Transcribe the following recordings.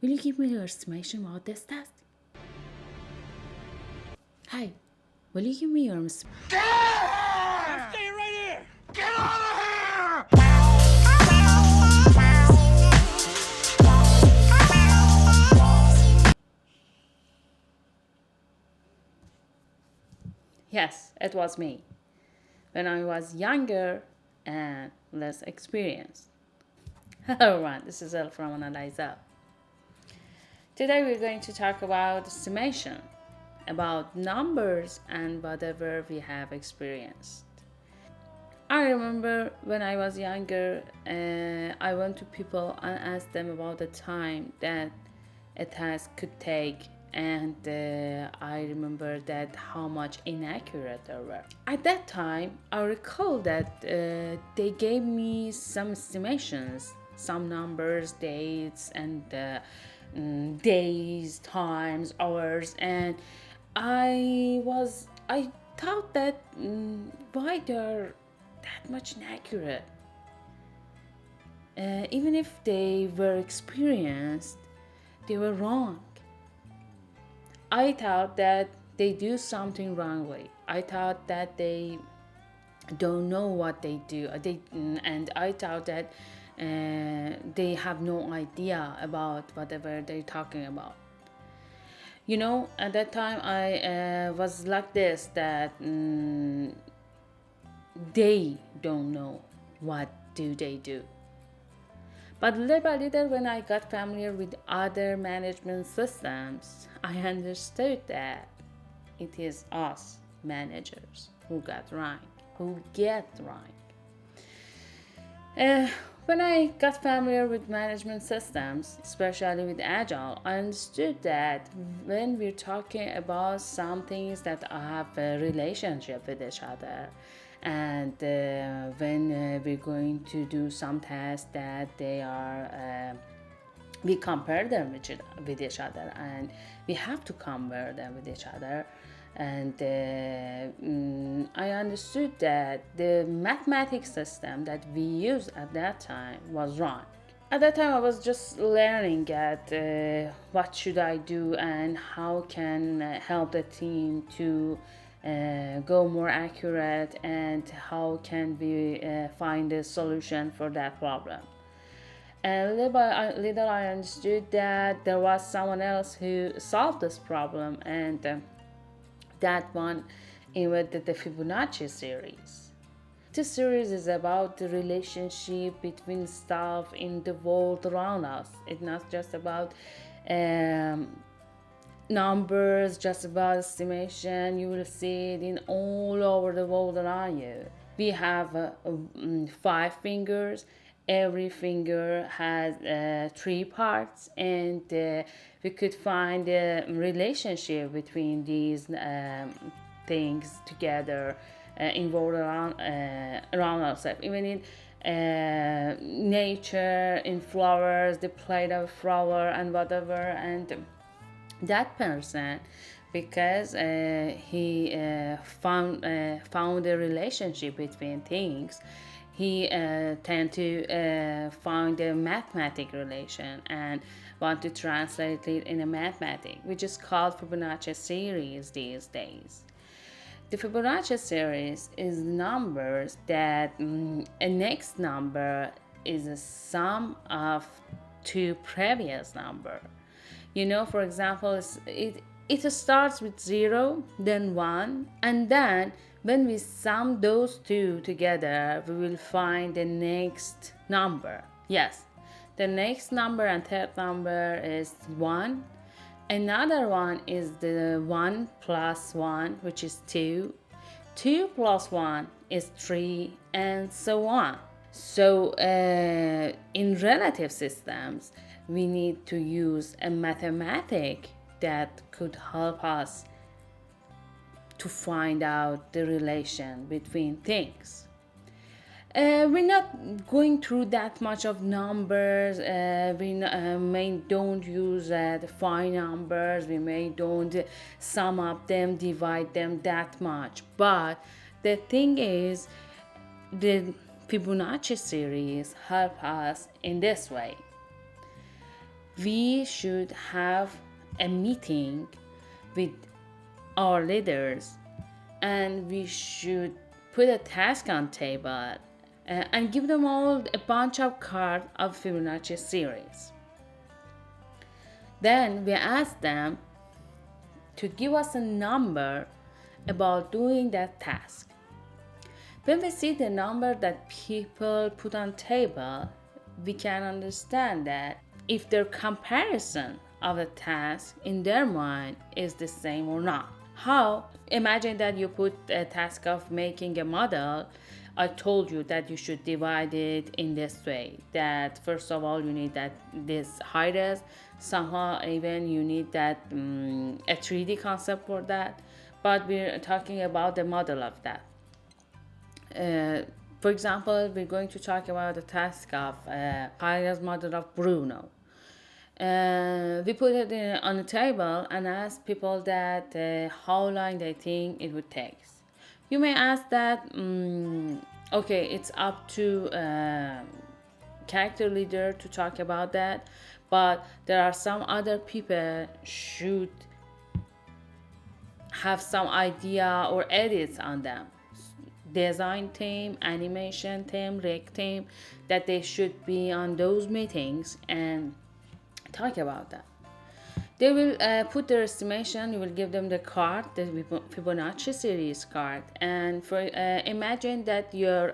Will you give me your estimation about this test? Hi, will you give me your Get out of here! Stay right here! Get out of here! Yes, it was me. When I was younger and less experienced. Hello everyone, this is El from Analyza. Today we're going to talk about estimation, about numbers and whatever we have experienced. I remember when I was younger, I went to people and asked them about the time that a task could take, and I remember that how much inaccurate they were. At that time, I recall that they gave me some estimations, some numbers, dates, and days, times, hours, and I thought that why they're that much inaccurate. Even if they were experienced, they were wrong. I thought that they do something wrongly. I thought that they don't know what they do. And I thought that they have no idea about whatever they're talking about. You know, at that time I was like this that they don't know what do they do. But little by little, when I got familiar with other management systems, I understood that it is us managers who got right, who get right. When I got familiar with management systems, especially with Agile, I understood that when we're talking about some things that have a relationship with each other, and when we're going to do some tasks that they are we compare them with each other, and we have to compare them with each other. And I understood that the mathematics system that we used at that time was wrong. At that time, I was just learning at what should I do and how can help the team to go more accurate, and how can we find a solution for that problem. And little by little, I understood that there was someone else who solved this problem, and that one invented the Fibonacci series. This series is about the relationship between stuff in the world around us. It's not just about numbers, just about estimation. You will see it in all over the world around you. We have 5 fingers. Every finger has 3 parts, and we could find a relationship between these things together involved around ourselves. Even in nature, in flowers, the plate of flower and whatever, and that person, because he found a relationship between things, he tend to find a mathematic relation and want to translate it in a mathematic, which is called Fibonacci series these days. The Fibonacci series is numbers that a next number is a sum of two previous number. You know, for example, it starts with 0, then 1, and then when we sum those two together, we will find the next number. Yes, the next number and third number is 1. Another one is the 1 plus 1, which is 2. 2 plus 1 is 3, and so on. So, in relative systems, we need to use a mathematic that could help us to find out the relation between things. We're not going through that much of numbers. We may don't use the fine numbers. We may don't sum up them, divide them that much. But the thing is, the Fibonacci series help us in this way. We should have a meeting with our leaders, and we should put a task on table and give them all a bunch of cards of Fibonacci series. Then we ask them to give us a number about doing that task. When we see the number that people put on table, we can understand that if their comparison of the task in their mind is the same or not. How? Imagine that you put a task of making a model. I told you that you should divide it in this way. That first of all you need that this high res. Somehow even you need that a 3D concept for that. But we're talking about the model of that. For example, we're going to talk about the task of high-res model of Bruno. We put it on the table and ask people that how long they think it would take. You may ask that, okay, it's up to character leader to talk about that, but there are some other people should have some idea or edits on them. Design team, animation team, rec team, that they should be on those meetings and talk about that. They will put their estimation. You will give them the card, the Fibonacci series card, and for imagine that your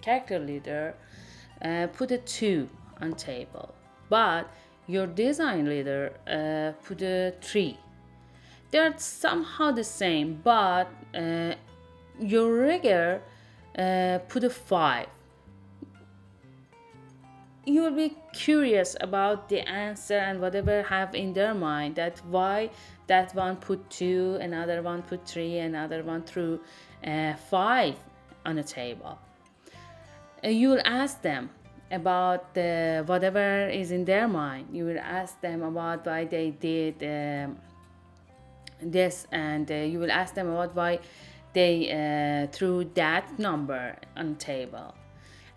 character leader put a 2 on table, but your design leader put a 3. They're somehow the same, but your rigger put a 5. You will be curious about the answer and whatever have in their mind, that why that one put 2, another one put 3, another one threw 5 on the table. You will ask them about whatever is in their mind. You will ask them about why they did this, and you will ask them about why they threw that number on the table,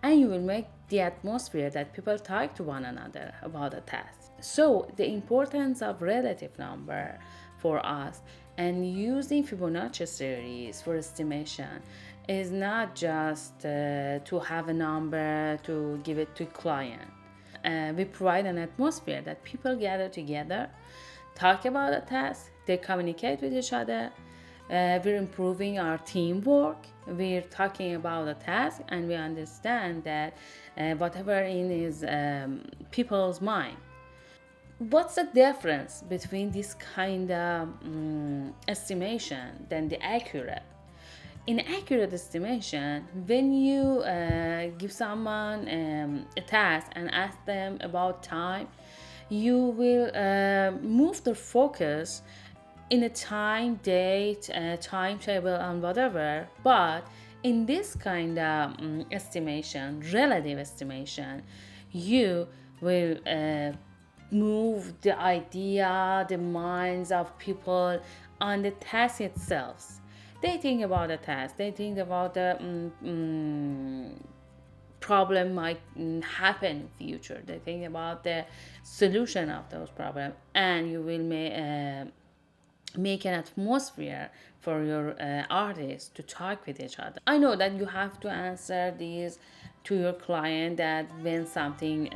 and you will make the atmosphere that people talk to one another about a task. So the importance of relative number for us and using Fibonacci series for estimation is not just to have a number to give it to client. We provide an atmosphere that people gather together, talk about a task, they communicate with each other. We're improving our teamwork. We're talking about a task, and we understand that whatever in is people's mind. What's the difference between this kind of estimation than the accurate? In accurate estimation, when you give someone a task and ask them about time, you will move their focus in a time, date, timetable, and whatever. But in this kind of estimation, relative estimation, you will move the idea, the minds of people on the task itself. They think about the task, they think about the problem might happen in future, they think about the solution of those problems, and you will make an atmosphere for your artists to talk with each other. I know that you have to answer these to your client, that when something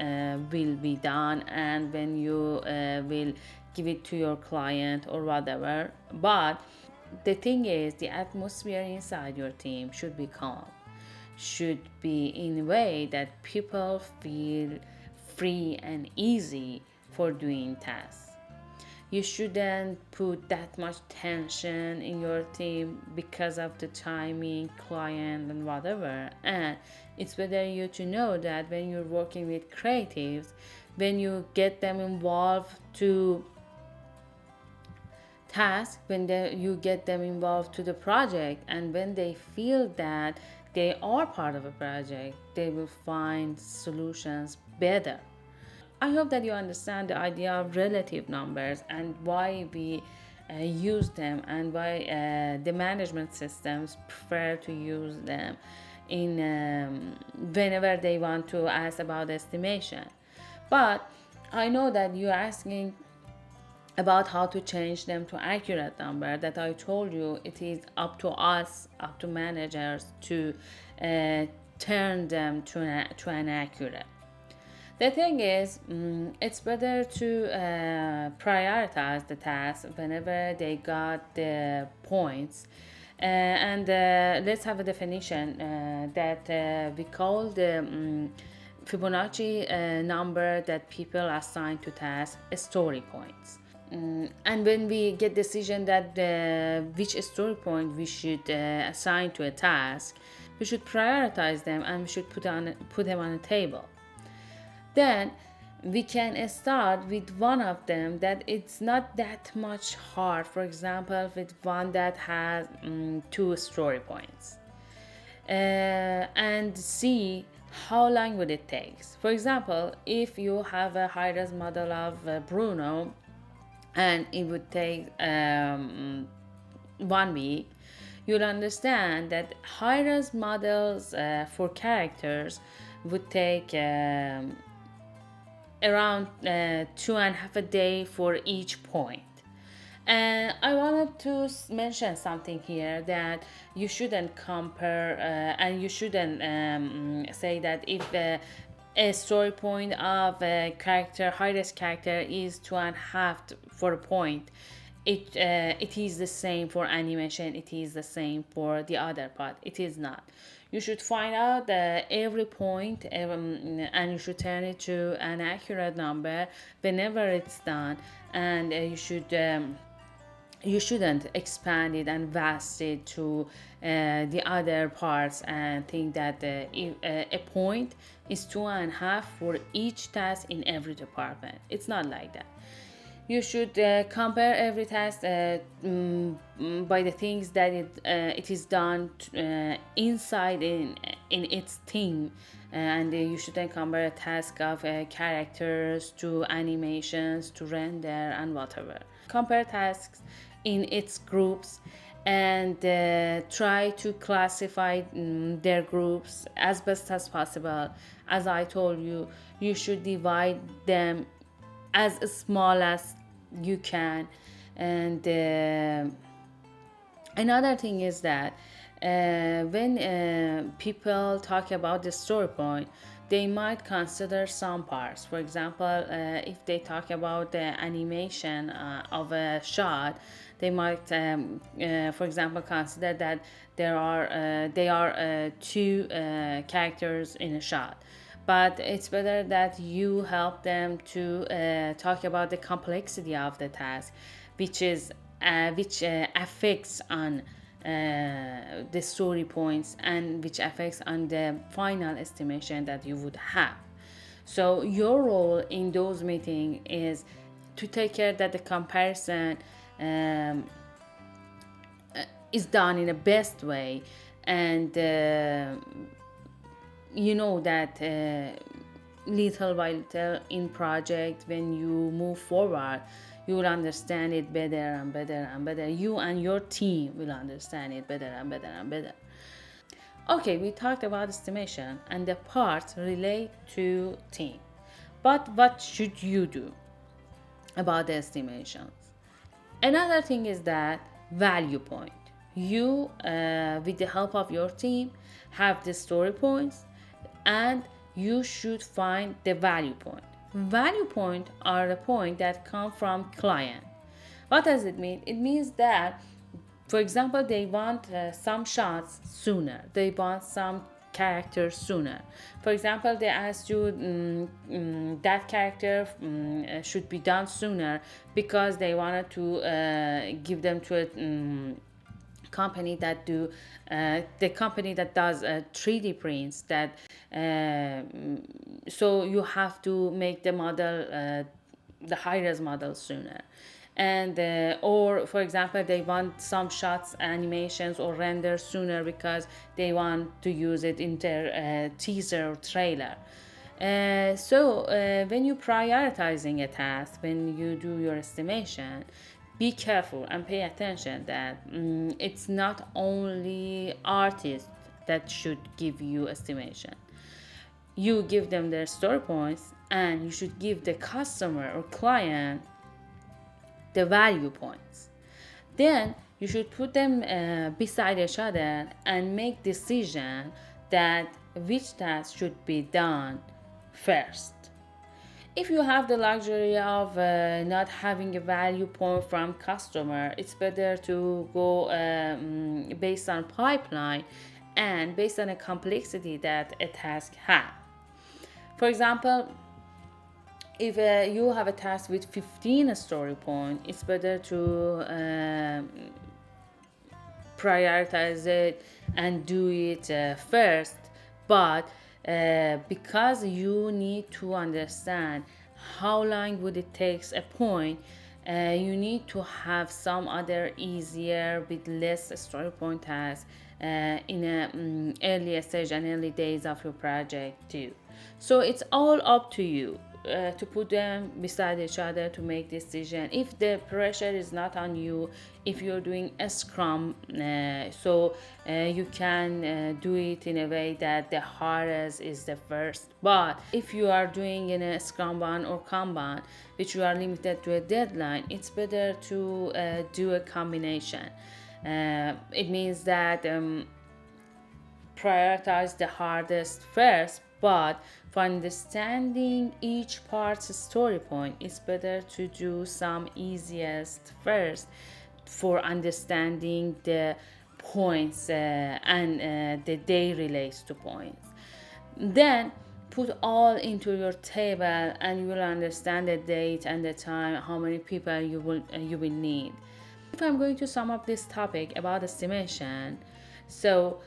will be done and when you will give it to your client or whatever, but the thing is, the atmosphere inside your team should be calm, should be in a way that people feel free and easy for doing tasks. You shouldn't put that much tension in your team because of the timing, client, and whatever. And it's better you to know that when you're working with creatives, when you get them involved to task, when you get them involved to the project, and when they feel that they are part of a project, they will find solutions better. I hope that you understand the idea of relative numbers and why we use them, and why the management systems prefer to use them in whenever they want to ask about estimation. But I know that you're asking about how to change them to accurate number. That I told you, it is up to us, up to managers to uh, turn them to an accurate. The thing is, it's better to prioritize the task whenever they got the points. And let's have a definition that we call the Fibonacci number that people assign to tasks story points. And when we get decision that which story point we should assign to a task, we should prioritize them and we should put them on a table. Then we can start with one of them that it's not that much hard. For example, with one that has two story points, and see how long would it take. For example, if you have a high-res model of Bruno and it would take 1 week, you'll understand that high-res models for characters would take around 2.5 days for each point. And I wanted to mention something here that you shouldn't compare and you shouldn't say that if a story point of a character, highest character, is 2.5 for a point, it is the same for animation, it is the same for the other part. It is not. You should find out every point and you should turn it to an accurate number whenever it's done, and you shouldn't expand it and vast it to the other parts and think that a point is 2.5 for each task in every department. It's not like that. You should compare every task by the things that it is done inside in its team, and you shouldn't compare a task of characters to animations to render and whatever. Compare tasks in its groups and try to classify their groups as best as possible. As I told you, you should divide them as small as you can. And another thing is that when people talk about the story point, they might consider some parts. For example, if they talk about the animation of a shot, they might, for example, consider that they are two characters in a shot. But it's better that you help them to talk about the complexity of the task, which affects on the story points and which affects on the final estimation that you would have. So your role in those meetings is to take care that the comparison is done in the best way, and you know that little by little in project, when you move forward, you will understand it better and better and better. You and your team will understand it better and better and better. Okay, we talked about estimation and the parts relate to team. But what should you do about the estimations? Another thing is that value point. You, with the help of your team, have the story points, and you should find the value point. Value point are the point that come from client. What does it mean? It means that, for example, they want some shots sooner. They want some characters sooner. For example, they asked you that character should be done sooner because they wanted to give them to a company that do the company that does 3D prints, that so you have to make the model the high-res model sooner. And or for example, they want some shots, animations or render sooner because they want to use it in their teaser or trailer. So when you prioritizing a task, when you do your estimation, be careful and pay attention that it's not only artists that should give you estimation. You give them their story points and you should give the customer or client the value points. Then you should put them beside each other and make decision that which task should be done first. If you have the luxury of not having a value point from customer, it's better to go based on pipeline and based on the complexity that a task has. For example, if you have a task with 15 story point, it's better to prioritize it and do it first. But because you need to understand how long would it takes a point, you need to have some other easier with less story point tasks in a early stage and early days of your project too. So it's all up to you to put them beside each other to make decision. If the pressure is not on you, if you're doing a scrum, you can do it in a way that the hardest is the first. But if you are doing in a scrumban or kanban, which you are limited to a deadline, it's better to do a combination. It means that prioritize the hardest first, but for understanding each part's story point, it's better to do some easiest first for understanding the points and the day relates to points. Then put all into your table and you will understand the date and the time, how many people you will need. If I'm going to sum up this topic about estimation, so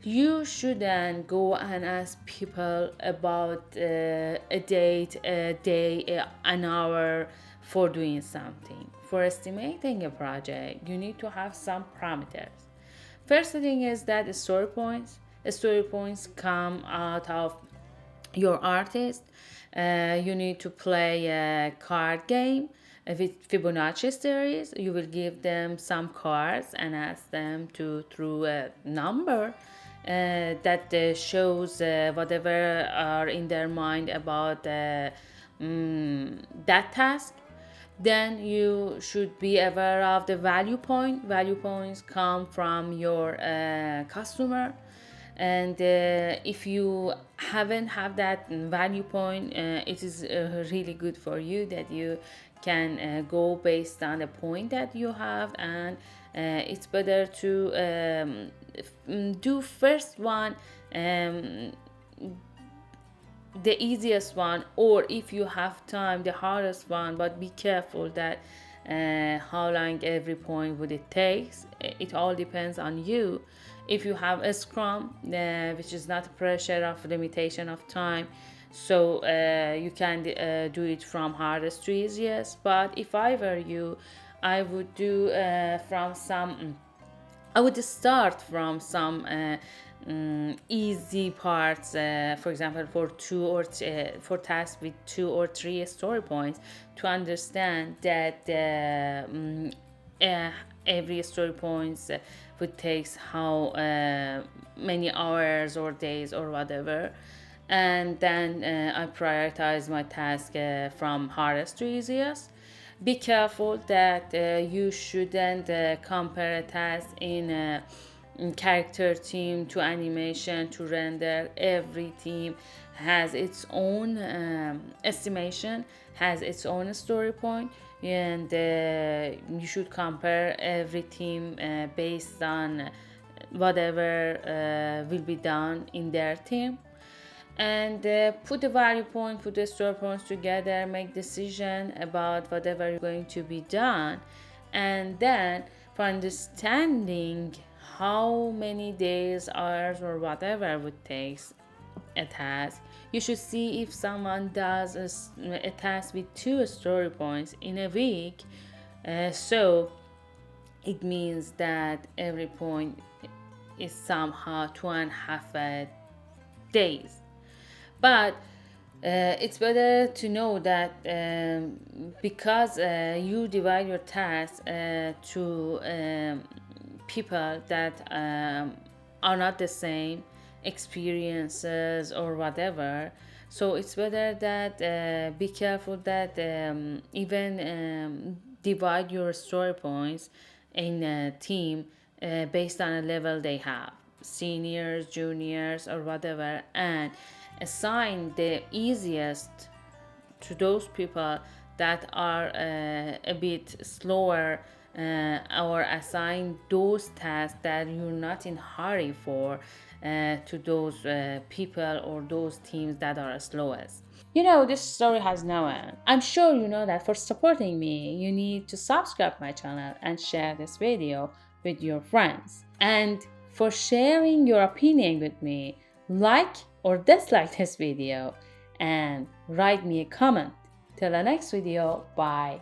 you shouldn't go and ask people about a date, a day, an hour for doing something. For estimating a project, you need to have some parameters. First thing is that story points. Story points come out of your artist. You need to play a card game with Fibonacci series. You will give them some cards and ask them to through a number that shows whatever are in their mind about that task. Then you should be aware of the value point. Value points come from your customer, and if you haven't have that value point, it is really good for you that you can go based on the point that you have, and it's better to do first one, the easiest one, or if you have time, the hardest one. But be careful that how long every point would it takes. It all depends on you. If you have a scrum, which is not pressure of limitation of time, so you can do it from hardest to easiest. But if I were you, I would do from some I would start from some easy parts, for example, for tasks with 2 or 3 story points, to understand that every story points would takes how many hours or days or whatever. And then I prioritize my task from hardest to easiest. Be careful that you shouldn't compare a task in character team to animation to render. Every team has its own estimation, has its own story point, and you should compare every team based on whatever will be done in their team. And put the value point, put the story points together, make decision about whatever is going to be done. And then for understanding how many days, hours, or whatever would take a task, you should see if someone does a task with 2 story points in a week. So it means that every point is somehow 2.5 days. But it's better to know that because you divide your tasks to people that are not the same experiences or whatever, So it's better that be careful that even divide your story points in a team based on a level they have, seniors, juniors, or whatever, and assign the easiest to those people that are a bit slower, or assign those tasks that you're not in hurry for to those people or those teams that are slowest. This story has no end. I'm sure you know that for supporting me, you need to subscribe my channel and share this video with your friends. And for sharing your opinion with me, like or dislike this video and write me a comment. Till the next video, bye.